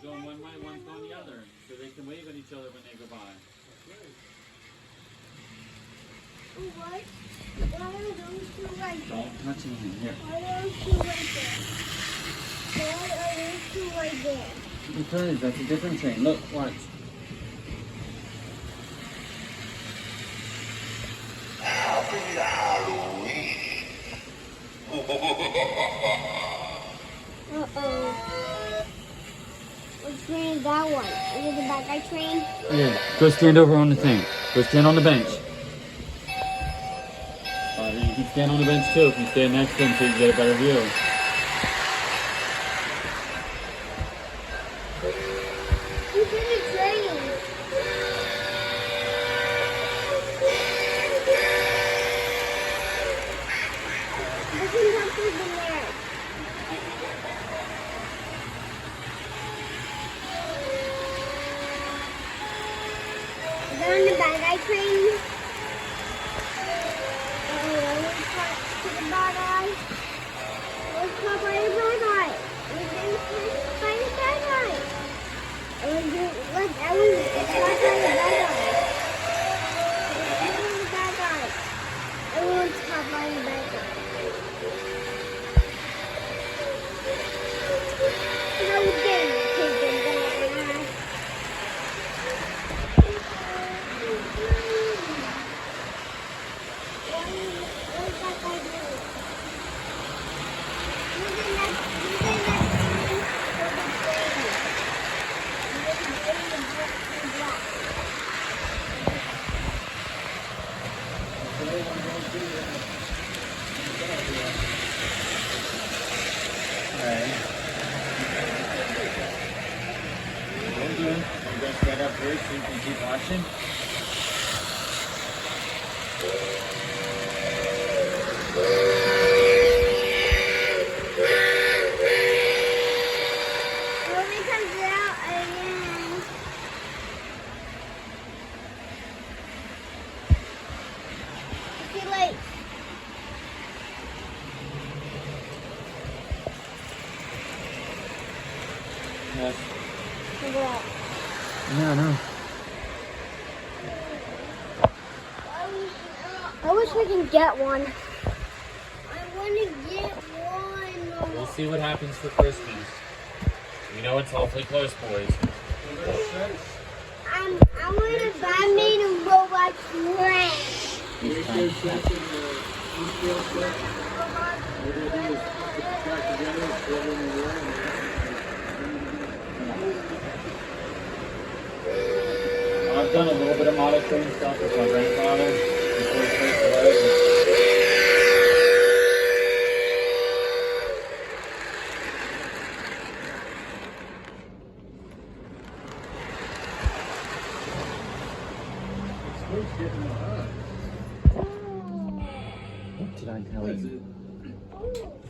going one way, one's going the other, so they can wave at each other when they go by. What? Why are those two right there? Don't touch anything. Here. Why are those two right there? Why are those two right there? Because that's a different train. Look, watch. Happy Halloween. Uh-oh. What train is that one? Is it the bad guy train? Yeah. Go stand over on the thing. Go stand on the bench. You can stand on the bench too if you stand next to him so you can get a better view. Who's in the train? I can have to be there. Is that on the bad guy train? Let's talk to the bad guy. Let's talk by the bad guy. Let's talk by the bad guy. Let's talk by the bad guy. Everyone's talk by the bad guy. How dare you take the bad guy? What's that guy doing? Alright. What are you doing? You guys stand up here so you can keep watching? Mommy comes out again. Too late. Yes. Figure out. Yeah, no. I wish we can get one. I want to get one. We'll see what happens for Christmas. You know it's awfully close, boys. I want to buy me a robot train. It's I've done a little bit of model train stuff with my grandfather before he passed away. What did I tell you?